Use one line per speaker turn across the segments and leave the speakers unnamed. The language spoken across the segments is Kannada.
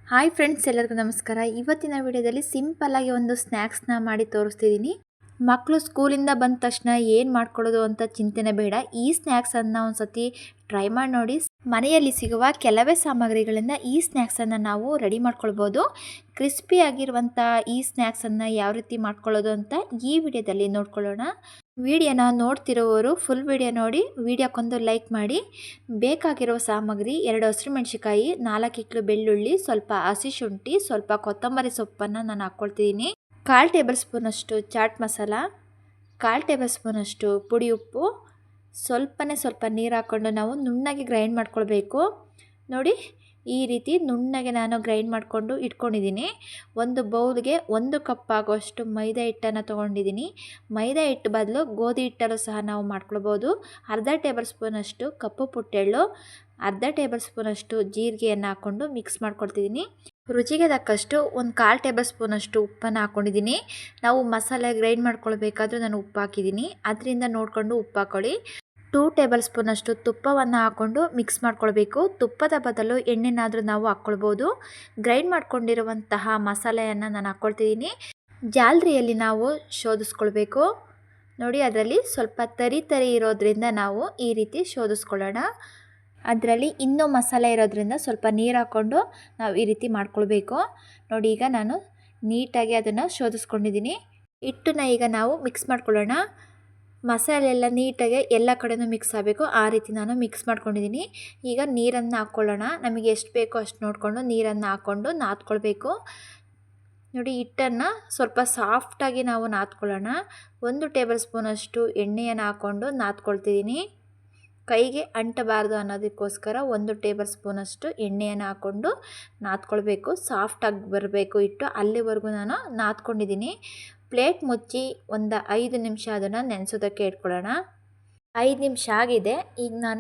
ಹಾಯ್ ಫ್ರೆಂಡ್ಸ್, ಎಲ್ಲರಿಗೂ ನಮಸ್ಕಾರ. ಇವತ್ತಿನ ವಿಡಿಯೋದಲ್ಲಿ ಸಿಂಪಲ್ಲಾಗಿ ಒಂದು ಸ್ನ್ಯಾಕ್ಸ್ನ ಮಾಡಿ ತೋರಿಸ್ತಿದ್ದೀನಿ. ಮಕ್ಕಳು ಸ್ಕೂಲಿಂದ ಬಂದ ತಕ್ಷಣ ಏನು ಮಾಡ್ಕೊಳ್ಳೋದು ಅಂತ ಚಿಂತೆನೆ ಬೇಡ. ಈ ಸ್ನ್ಯಾಕ್ಸನ್ನು ಒಂದು ಸತಿ ಟ್ರೈ ಮಾಡಿ ನೋಡಿ. ಮನೆಯಲ್ಲಿ ಸಿಗುವ ಕೆಲವೇ ಸಾಮಗ್ರಿಗಳಿಂದ ಈ ಸ್ನ್ಯಾಕ್ಸನ್ನು ನಾವು ರೆಡಿ ಮಾಡ್ಕೊಳ್ಬೋದು. ಕ್ರಿಸ್ಪಿಯಾಗಿರುವಂಥ ಈ ಸ್ನ್ಯಾಕ್ಸನ್ನು ಯಾವ ರೀತಿ ಮಾಡ್ಕೊಳ್ಳೋದು ಅಂತ ಈ ವಿಡಿಯೋದಲ್ಲಿ ನೋಡ್ಕೊಳ್ಳೋಣ. ವಿಡಿಯೋನ ನೋಡ್ತಿರೋರು ಫುಲ್ ವಿಡಿಯೋ ನೋಡಿ, ವಿಡಿಯೋಕ್ಕೊಂದು ಲೈಕ್ ಮಾಡಿ. ಬೇಕಾಗಿರೋ ಸಾಮಗ್ರಿ 2 ಹಸಿರುಮೆಣಸಿಕಾಯಿ, 4 ಇಕ್ಳು ಬೆಳ್ಳುಳ್ಳಿ, ಸ್ವಲ್ಪ ಹಸಿ ಶುಂಠಿ, ಸ್ವಲ್ಪ ಕೊತ್ತಂಬರಿ ಸೊಪ್ಪನ್ನು ನಾನು ಹಾಕ್ಕೊಳ್ತಿದ್ದೀನಿ. 1/4 ಟೇಬಲ್ ಸ್ಪೂನಷ್ಟು ಚಾಟ್ ಮಸಾಲ, 1/4 ಟೇಬಲ್ ಸ್ಪೂನಷ್ಟು ಪುಡಿ ಉಪ್ಪು, ಸ್ವಲ್ಪ ನೀರು ಹಾಕ್ಕೊಂಡು ನಾವು ನುಣ್ಣಗೆ ಗ್ರೈಂಡ್ ಮಾಡ್ಕೊಳ್ಬೇಕು. ನೋಡಿ, ಈ ರೀತಿ ನುಣ್ಣಗೆ ನಾನು ಗ್ರೈಂಡ್ ಮಾಡಿಕೊಂಡು ಇಟ್ಕೊಂಡಿದ್ದೀನಿ. ಒಂದು ಬೌಲ್ಗೆ 1 ಕಪ್ ಆಗುವಷ್ಟು ಮೈದಾ ಹಿಟ್ಟನ್ನು ತೊಗೊಂಡಿದ್ದೀನಿ. ಮೈದಾ ಹಿಟ್ಟು ಬದಲು ಗೋಧಿ ಹಿಟ್ಟಲ್ಲೂ ಸಹ ನಾವು ಮಾಡ್ಕೊಳ್ಬೋದು. 1/2 ಟೇಬಲ್ ಸ್ಪೂನಷ್ಟು ಕಪ್ಪು ಪುಟ್ಟೆಳ್ಳು, 1/2 ಟೇಬಲ್ ಸ್ಪೂನಷ್ಟು ಜೀರಿಗೆಯನ್ನು ಹಾಕ್ಕೊಂಡು ಮಿಕ್ಸ್ ಮಾಡ್ಕೊಳ್ತಿದ್ದೀನಿ. ರುಚಿಗೆ ತಕ್ಕಷ್ಟು 1/4 ಟೇಬಲ್ ಸ್ಪೂನಷ್ಟು ಉಪ್ಪನ್ನು ಹಾಕ್ಕೊಂಡಿದ್ದೀನಿ. ನಾವು ಮಸಾಲೆ ಗ್ರೈಂಡ್ ಮಾಡ್ಕೊಳ್ಬೇಕಾದ್ರೂ ನಾನು ಉಪ್ಪು ಹಾಕಿದ್ದೀನಿ, ಅದರಿಂದ ನೋಡಿಕೊಂಡು ಉಪ್ಪು ಹಾಕ್ಕೊಳ್ಳಿ. 2 ಟೇಬಲ್ ಸ್ಪೂನಷ್ಟು ತುಪ್ಪವನ್ನು ಹಾಕ್ಕೊಂಡು ಮಿಕ್ಸ್ ಮಾಡ್ಕೊಳ್ಬೇಕು. ತುಪ್ಪದ ಬದಲು ಎಣ್ಣೆನಾದರೂ ನಾವು ಹಾಕ್ಕೊಳ್ಬೋದು. ಗ್ರೈಂಡ್ ಮಾಡ್ಕೊಂಡಿರುವಂತಹ ಮಸಾಲೆಯನ್ನು ನಾನು ಹಾಕ್ಕೊಳ್ತಿದ್ದೀನಿ. ಜಾಲರಿಯಲ್ಲಿ ನಾವು ಶೋಧಿಸ್ಕೊಳ್ಬೇಕು. ನೋಡಿ, ಅದರಲ್ಲಿ ಸ್ವಲ್ಪ ತರಿ ಇರೋದ್ರಿಂದ ನಾವು ಈ ರೀತಿ ಶೋಧಿಸ್ಕೊಳ್ಳೋಣ. ಅದರಲ್ಲಿ ಇನ್ನೂ ಮಸಾಲೆ ಇರೋದ್ರಿಂದ ಸ್ವಲ್ಪ ನೀರು ಹಾಕ್ಕೊಂಡು ನಾವು ಈ ರೀತಿ ಮಾಡ್ಕೊಳ್ಬೇಕು. ನೋಡಿ, ಈಗ ನಾನು ನೀಟಾಗಿ ಅದನ್ನು ಶೋಧಿಸ್ಕೊಂಡಿದ್ದೀನಿ. ಹಿಟ್ಟನ್ನ ಈಗ ನಾವು ಮಿಕ್ಸ್ ಮಾಡ್ಕೊಳ್ಳೋಣ. ಮಸಾಲೆ ಎಲ್ಲ ನೀಟಾಗಿ ಎಲ್ಲ ಕಡೆಯೂ ಮಿಕ್ಸ್ ಆಗಬೇಕು, ಆ ರೀತಿ ನಾನು ಮಿಕ್ಸ್ ಮಾಡ್ಕೊಂಡಿದ್ದೀನಿ. ಈಗ ನೀರನ್ನು ಹಾಕ್ಕೊಳ್ಳೋಣ. ನಮಗೆ ಎಷ್ಟು ಬೇಕೋ ಅಷ್ಟು ನೋಡಿಕೊಂಡು ನೀರನ್ನು ಹಾಕ್ಕೊಂಡು ನಾದ್ಕೊಳ್ಬೇಕು. ನೋಡಿ, ಹಿಟ್ಟನ್ನು ಸ್ವಲ್ಪ ಸಾಫ್ಟಾಗಿ ನಾವು ನಾದ್ಕೊಳ್ಳೋಣ. 1 ಟೇಬಲ್ ಸ್ಪೂನಷ್ಟು ಎಣ್ಣೆಯನ್ನು ಹಾಕ್ಕೊಂಡು ನಾದ್ಕೊಳ್ತಿದ್ದೀನಿ. ಕೈಗೆ ಅಂಟಬಾರ್ದು ಅನ್ನೋದಕ್ಕೋಸ್ಕರ 1 ಟೇಬಲ್ ಸ್ಪೂನಷ್ಟು ಎಣ್ಣೆಯನ್ನು ಹಾಕ್ಕೊಂಡು ನಾದ್ಕೊಳ್ಬೇಕು. ಸಾಫ್ಟಾಗಿ ಬರಬೇಕು ಹಿಟ್ಟು, ಅಲ್ಲಿವರೆಗೂ ನಾನು ನಾದ್ಕೊಂಡಿದ್ದೀನಿ. ಪ್ಲೇಟ್ ಮುಚ್ಚಿ ಒಂದು 5 ನಿಮಿಷ ಅದನ್ನು ನೆನೆಸೋದಕ್ಕೆ ಇಟ್ಕೊಳ್ಳೋಣ. 5 ನಿಮಿಷ ಆಗಿದೆ.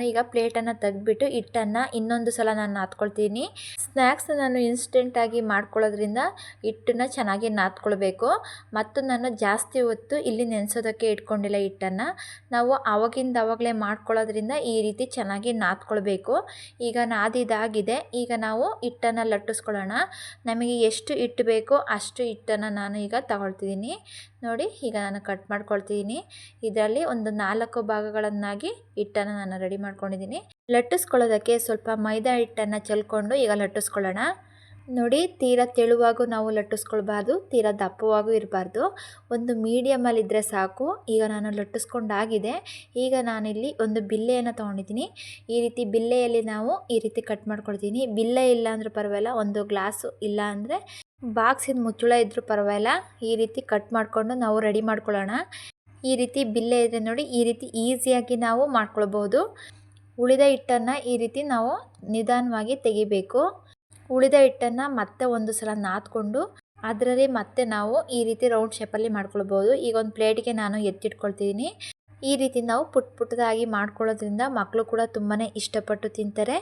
ಈಗ ಪ್ಲೇಟನ್ನು ತೆಗೆದ್ಬಿಟ್ಟು ಹಿಟ್ಟನ್ನು ಇನ್ನೊಂದು ಸಲ ನಾನು ನಾದ್ಕೊಳ್ತೀನಿ. ಸ್ನ್ಯಾಕ್ಸ್ ನಾನು ಇನ್ಸ್ಟೆಂಟಾಗಿ ಮಾಡ್ಕೊಳ್ಳೋದ್ರಿಂದ ಹಿಟ್ಟನ್ನು ಚೆನ್ನಾಗಿ ನಾದ್ಕೊಳ್ಬೇಕು. ಮತ್ತು ನಾನು ಜಾಸ್ತಿ ಹೊತ್ತು ಇಲ್ಲಿ ನೆನೆಸೋದಕ್ಕೆ ಇಟ್ಕೊಂಡಿಲ್ಲ ಹಿಟ್ಟನ್ನು. ನಾವು ಆವಾಗಲೇ ಮಾಡ್ಕೊಳ್ಳೋದ್ರಿಂದ ಈ ರೀತಿ ಚೆನ್ನಾಗಿ ನಾದ್ಕೊಳ್ಬೇಕು. ಈಗ ನಾದಿದಾಗಿದೆ. ಈಗ ನಾವು ಹಿಟ್ಟನ್ನು ಲಟ್ಟಿಸ್ಕೊಳ್ಳೋಣ. ನಮಗೆ ಎಷ್ಟು ಹಿಟ್ಟು ಬೇಕೋ ಅಷ್ಟು ಹಿಟ್ಟನ್ನು ನಾನು ಈಗ ತಗೊಳ್ತಿದ್ದೀನಿ. ನೋಡಿ, ಈಗ ನಾನು ಕಟ್ ಮಾಡ್ಕೊಳ್ತಿದ್ದೀನಿ. ಇದರಲ್ಲಿ ಒಂದು 4 ಭಾಗಗಳನ್ನಾಗಿ ಹಿಟ್ಟನ್ನು ನಾನು ರೆಡಿ ಮಾಡ್ಕೊಂಡಿದ್ದೀನಿ. ಲಟ್ಟಿಸ್ಕೊಳ್ಳೋದಕ್ಕೆ ಸ್ವಲ್ಪ ಮೈದಾ ಹಿಟ್ಟನ್ನು ಚೆಲ್ಕೊಂಡು ಈಗ ಲಟ್ಟಿಸ್ಕೊಳ್ಳೋಣ. ನೋಡಿ, ತೀರಾ ತೆಳುವಾಗೂ ನಾವು ಲಟ್ಟಿಸ್ಕೊಳ್ಬಾರ್ದು, ತೀರಾ ದಪ್ಪವಾಗೂ ಇರಬಾರ್ದು. ಒಂದು ಮೀಡಿಯಮಲ್ಲಿದ್ದರೆ ಸಾಕು. ಈಗ ನಾನು ಲಟ್ಟಿಸ್ಕೊಂಡಾಗಿದೆ. ಈಗ ನಾನಿಲ್ಲಿ ಒಂದು ಬಿಲ್ಲೆಯನ್ನು ತೊಗೊಂಡಿದ್ದೀನಿ. ಈ ರೀತಿ ಬಿಲ್ಲೆಯಲ್ಲಿ ನಾವು ಈ ರೀತಿ ಕಟ್ ಮಾಡ್ಕೊಳ್ತೀನಿ. ಬಿಲ್ಲೆ ಇಲ್ಲ ಅಂದರೂ ಪರವಾಗಿಲ್ಲ, ಒಂದು ಗ್ಲಾಸು ಇಲ್ಲ ಅಂದರೆ ಬಾಕ್ಸಿನ ಮುಚ್ಚಳ ಇದ್ದರೂ ಪರವಾಗಿಲ್ಲ, ಈ ರೀತಿ ಕಟ್ ಮಾಡಿಕೊಂಡು ನಾವು ರೆಡಿ ಮಾಡ್ಕೊಳ್ಳೋಣ. ಈ ರೀತಿ ಬಿಲ್ಲೆ ಇದೆ ನೋಡಿ, ಈ ರೀತಿ ಈಸಿಯಾಗಿ ನಾವು ಮಾಡ್ಕೊಳ್ಬೋದು. ಉಳಿದ ಹಿಟ್ಟನ್ನು ಈ ರೀತಿ ನಾವು ನಿಧಾನವಾಗಿ ತೆಗಿಬೇಕು. ಉಳಿದ ಹಿಟ್ಟನ್ನು ಮತ್ತೆ ಒಂದು ಸಲ ನಾದ್ಕೊಂಡು ಅದರಲ್ಲಿ ಮತ್ತೆ ನಾವು ಈ ರೀತಿ ರೌಂಡ್ ಶೇಪಲ್ಲಿ ಮಾಡ್ಕೊಳ್ಬೋದು. ಈಗ ಒಂದು ಪ್ಲೇಟಿಗೆ ನಾನು ಎತ್ತಿಟ್ಕೊಳ್ತಿದ್ದೀನಿ. ಈ ರೀತಿ ನಾವು ಪುಟ್ಟದಾಗಿ ಮಾಡ್ಕೊಳ್ಳೋದ್ರಿಂದ ಮಕ್ಕಳು ಕೂಡ ತುಂಬಾ ಇಷ್ಟಪಟ್ಟು ತಿಂತಾರೆ.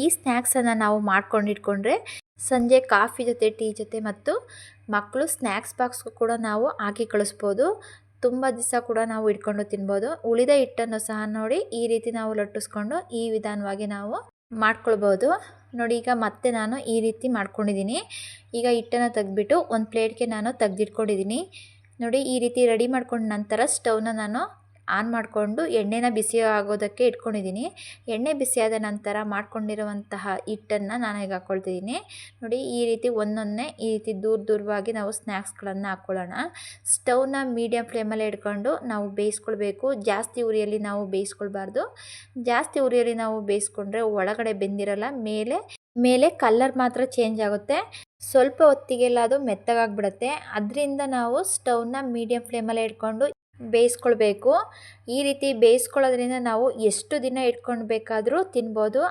ಈ ಸ್ನ್ಯಾಕ್ಸನ್ನು ನಾವು ಮಾಡ್ಕೊಂಡಿಟ್ಕೊಂಡ್ರೆ ಸಂಜೆ ಕಾಫಿ ಜೊತೆ, ಟೀ ಜೊತೆ ಮತ್ತು ಮಕ್ಕಳು ಸ್ನ್ಯಾಕ್ಸ್ ಬಾಕ್ಸ್ಗೂ ಕೂಡ ನಾವು ಹಾಕಿ ಕಳಿಸ್ಬೋದು. ತುಂಬ ದಿವಸ ಕೂಡ ನಾವು ಇಟ್ಕೊಂಡು ತಿನ್ಬೋದು. ಉಳಿದ ಹಿಟ್ಟನ್ನು ಸಹ ನೋಡಿ ಈ ರೀತಿ ನಾವು ಲಟ್ಟಿಸ್ಕೊಂಡು ಈ ವಿಧಾನವಾಗಿ ನಾವು ಮಾಡ್ಕೊಳ್ಬೋದು. ನೋಡಿ, ಈಗ ಮತ್ತೆ ನಾನು ಈ ರೀತಿ ಮಾಡ್ಕೊಂಡಿದ್ದೀನಿ. ಈಗ ಹಿಟ್ಟನ್ನು ತೆಗೆದ್ಬಿಟ್ಟು ಒಂದು ಪ್ಲೇಟ್ಗೆ ನಾನು ತೆಗೆದಿಟ್ಕೊಂಡಿದ್ದೀನಿ. ನೋಡಿ, ಈ ರೀತಿ ರೆಡಿ ಮಾಡ್ಕೊಂಡ ನಂತರ ಸ್ಟವ್ನ ನಾನು ಆನ್ ಮಾಡಿಕೊಂಡು ಎಣ್ಣೆನ ಬಿಸಿ ಆಗೋದಕ್ಕೆ ಇಟ್ಕೊಂಡಿದ್ದೀನಿ. ಎಣ್ಣೆ ಬಿಸಿಯಾದ ನಂತರ ಮಾಡ್ಕೊಂಡಿರುವಂತಹ ಹಿಟ್ಟನ್ನು ನಾನು ಈಗ ಹಾಕ್ಕೊಳ್ತಿದ್ದೀನಿ. ನೋಡಿ, ಈ ರೀತಿ ಒಂದೊಂದೇ ಈ ರೀತಿ ದೂರವಾಗಿ ನಾವು ಸ್ನ್ಯಾಕ್ಸ್ಗಳನ್ನು ಹಾಕ್ಕೊಳ್ಳೋಣ. ಸ್ಟವ್ನ ಮೀಡಿಯಮ್ ಫ್ಲೇಮಲ್ಲೇ ಇಟ್ಕೊಂಡು ನಾವು ಬೇಯಿಸ್ಕೊಳ್ಬೇಕು. ಜಾಸ್ತಿ ಉರಿಯಲ್ಲಿ ನಾವು ಬೇಯಿಸ್ಕೊಳ್ಬಾರ್ದು. ಜಾಸ್ತಿ ಉರಿಯಲ್ಲಿ ನಾವು ಬೇಯಿಸ್ಕೊಂಡ್ರೆ ಒಳಗಡೆ ಬೆಂದಿರಲ್ಲ, ಮೇಲೆ ಕಲರ್ ಮಾತ್ರ ಚೇಂಜ್ ಆಗುತ್ತೆ. ಸ್ವಲ್ಪ ಹೊತ್ತಿಗೆಲ್ಲ ಅದು ಮೆತ್ತಗಾಗ್ಬಿಡುತ್ತೆ. ಅದರಿಂದ ನಾವು ಸ್ಟವ್ನ ಮೀಡಿಯಮ್ ಫ್ಲೇಮಲ್ಲೇ ಇಟ್ಕೊಂಡು ಬೇಯಿಸ್ಕೊಳ್ಬೇಕು. ಈ ರೀತಿ ಬೇಯಿಸ್ಕೊಳ್ಳೋದ್ರಿಂದ ನಾವು ಎಷ್ಟು ದಿನ ಇಟ್ಕೊಂಡು ಬೇಕಾದರೂ ತಿನ್ಬೋದು.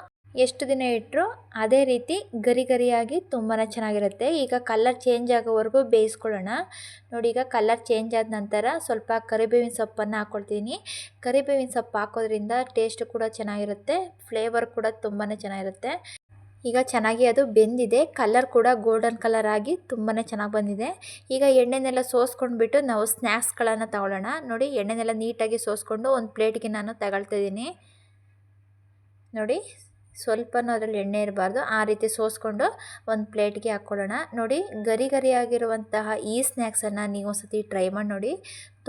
ಎಷ್ಟು ದಿನ ಇಟ್ಟರು ಅದೇ ರೀತಿ ಗರಿಯಾಗಿ ತುಂಬಾ ಚೆನ್ನಾಗಿರುತ್ತೆ. ಈಗ ಕಲರ್ ಚೇಂಜ್ ಆಗೋವರೆಗೂ ಬೇಯಿಸ್ಕೊಳ್ಳೋಣ. ನೋಡಿ, ಈಗ ಕಲರ್ ಚೇಂಜ್ ಆದ ನಂತರ ಸ್ವಲ್ಪ ಕರಿಬೇವಿನ ಸೊಪ್ಪನ್ನು ಹಾಕ್ಕೊಳ್ತೀನಿ. ಕರಿಬೇವಿನ ಸೊಪ್ಪು ಹಾಕೋದ್ರಿಂದ ಟೇಸ್ಟ್ ಕೂಡ ಚೆನ್ನಾಗಿರುತ್ತೆ, ಫ್ಲೇವರ್ ಕೂಡ ತುಂಬಾ ಚೆನ್ನಾಗಿರುತ್ತೆ. ಈಗ ಚೆನ್ನಾಗಿ ಅದು ಬೆಂದಿದೆ. ಕಲರ್ ಕೂಡ ಗೋಲ್ಡನ್ ಕಲರ್ ಆಗಿ ತುಂಬಾ ಚೆನ್ನಾಗಿ ಬಂದಿದೆ. ಈಗ ಎಣ್ಣೆನೆಲ್ಲ ಸೋಸ್ಕೊಂಡ್ಬಿಟ್ಟು ನಾವು ಸ್ನ್ಯಾಕ್ಸ್ಗಳನ್ನು ತಗೊಳ್ಳೋಣ. ನೋಡಿ, ಎಣ್ಣೆನೆಲ್ಲ ನೀಟಾಗಿ ಸೋಸ್ಕೊಂಡು ಒಂದು ಪ್ಲೇಟ್ಗೆ ನಾನು ತಗೊಳ್ತಿದ್ದೀನಿ. ನೋಡಿ, ಸ್ವಲ್ಪನೂ ಅದರಲ್ಲಿ ಎಣ್ಣೆ ಇರಬಾರ್ದು. ಆ ರೀತಿ ಸೋಸ್ಕೊಂಡು ಒಂದು ಪ್ಲೇಟ್ಗೆ ಹಾಕ್ಕೊಳ್ಳೋಣ. ನೋಡಿ ಗರಿ ಗರಿಯಾಗಿರುವಂತಹ ಈ ಸ್ನ್ಯಾಕ್ಸನ್ನು ನೀವು ಒಂದ್ಸತಿ ಟ್ರೈ ಮಾಡಿ ನೋಡಿ,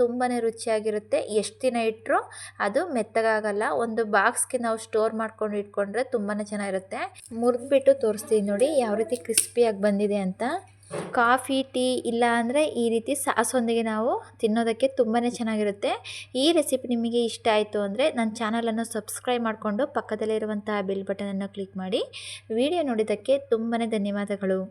ತುಂಬಾ ರುಚಿಯಾಗಿರುತ್ತೆ. ಎಷ್ಟು ದಿನ ಇಟ್ಟರೂ ಅದು ಮೆತ್ತಗಾಗಲ್ಲ. ಒಂದು ಬಾಕ್ಸ್ಗೆ ನಾವು ಸ್ಟೋರ್ ಮಾಡ್ಕೊಂಡು ಇಟ್ಕೊಂಡ್ರೆ ತುಂಬಾ ಚೆನ್ನಾಗಿರುತ್ತೆ. ಮುರಿದ್ಬಿಟ್ಟು ತೋರಿಸ್ತೀನಿ ನೋಡಿ ಯಾವ ರೀತಿ ಕ್ರಿಸ್ಪಿಯಾಗಿ ಬಂದಿದೆ ಅಂತ. ಕಾಫಿ ಟೀ ಇಲ್ಲ ಅಂದರೆ ಈ ರೀತಿ ಸಾಸೊಂದಿಗೆ ನಾವು ತಿನ್ನೋದಕ್ಕೆ ತುಂಬಾ ಚೆನ್ನಾಗಿರುತ್ತೆ. ಈ ರೆಸಿಪಿ ನಿಮಗೆ ಇಷ್ಟ ಆಯಿತು ಅಂದರೆ ನನ್ನ ಚಾನಲನ್ನು ಸಬ್ಸ್ಕ್ರೈಬ್ ಮಾಡಿಕೊಂಡು ಪಕ್ಕದಲ್ಲಿರುವಂತಹ ಬೆಲ್ ಬಟನನ್ನು ಕ್ಲಿಕ್ ಮಾಡಿ. ವಿಡಿಯೋ ನೋಡಿದ್ದಕ್ಕೆ ತುಂಬಾ ಧನ್ಯವಾದಗಳು.